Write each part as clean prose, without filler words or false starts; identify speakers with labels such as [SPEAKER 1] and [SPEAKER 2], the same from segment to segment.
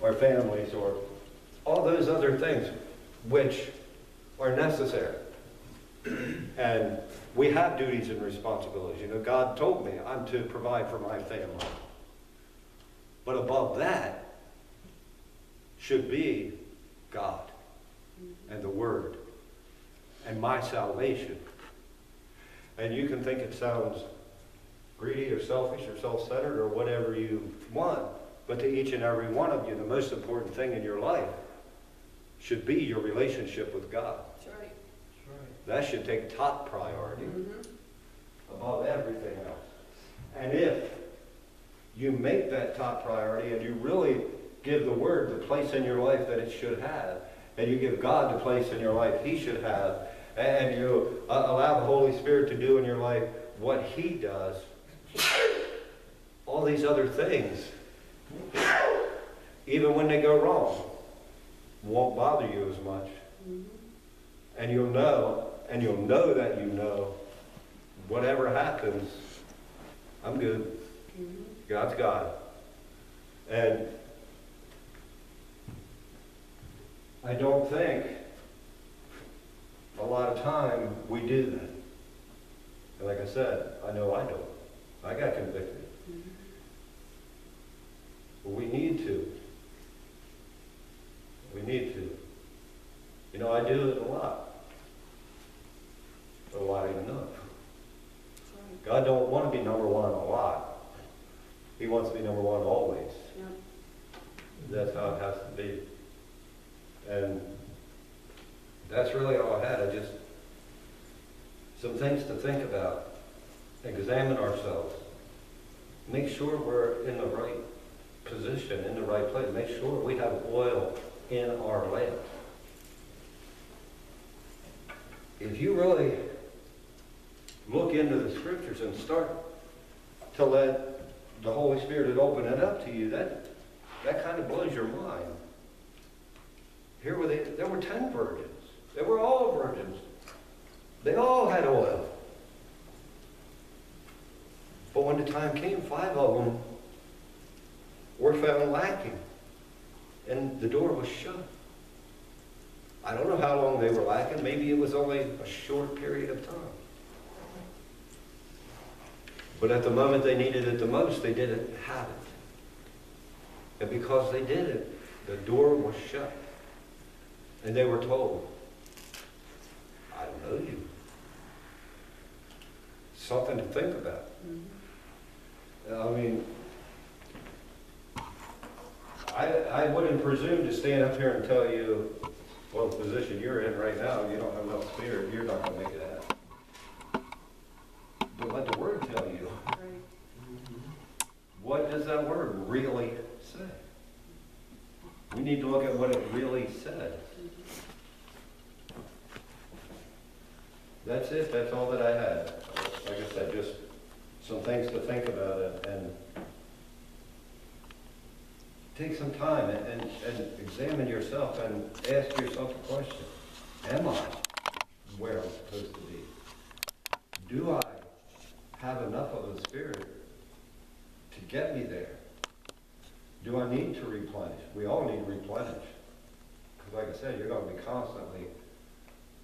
[SPEAKER 1] our families, or all those other things which are necessary. And we have duties and responsibilities. You know, God told me I'm to provide for my family. But above that should be God and the Word and my salvation. And you can think it sounds greedy or selfish or self-centered or whatever you want, but to each and every one of you, the most important thing in your life should be your relationship with God.
[SPEAKER 2] That's right.
[SPEAKER 1] That should take top priority above everything else. And if you make that top priority and you really give the Word the place in your life that it should have, and you give God the place in your life He should have, and you allow the Holy Spirit to do in your life what He does, all these other things, even when they go wrong, won't bother you as much. And you'll know that you know, whatever happens, I'm good. God's God. And I don't think a lot of time we do that. And like I said, I know I don't. I got convicted. But we need to. We need to. You know, I do it a lot. But a lot ain't enough. God don't want to be number one a lot. He wants to be number one always.
[SPEAKER 2] Yeah.
[SPEAKER 1] That's how it has to be. And that's really all I had. Some things to think about. Examine ourselves. Make sure we're in the right position, in the right place. Make sure we have oil in our lamp. If you really look into the scriptures and start to let the Holy Spirit open it up to you, that kind of blows your mind. There were 10 virgins. They were all virgins. They all had oil. But when the time came, 5 of them were found lacking. And the door was shut. I don't know how long they were lacking. Maybe it was only a short period of time. But at the moment they needed it the most, they didn't have it. And because they did it, the door was shut. And they were told, I don't know you. Something to think about. I mean, I wouldn't presume to stand up here and tell you, well, the position you're in right now, you don't have enough spirit, you're not going to make it happen. But let the Word tell you. What does that Word really say? We need to look at what it really says. That's it. That's all that I had. Like I said, just some things to think about it, and take some time and examine yourself and ask yourself a question. Am I where I'm supposed to be? Do I have enough of the Spirit to get me there? Do I need to replenish? We all need to replenish. Because like I said, you're going to be constantly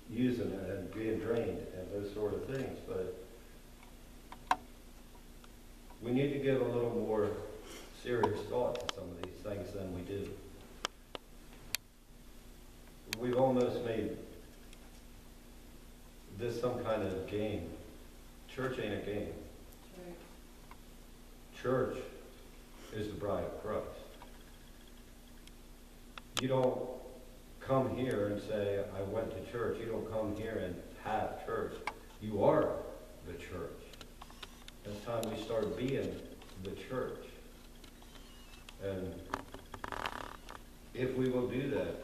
[SPEAKER 1] using it and being drained and those sort of things. But we need to give a little more serious thought to some of these things than we do. We've almost made this some kind of game. Church ain't a game.
[SPEAKER 2] Right.
[SPEAKER 1] Church is the bride of Christ. You don't come here and say, I went to church. You don't come here and have church. You are the church. It's time we start being the church. And if we will do that,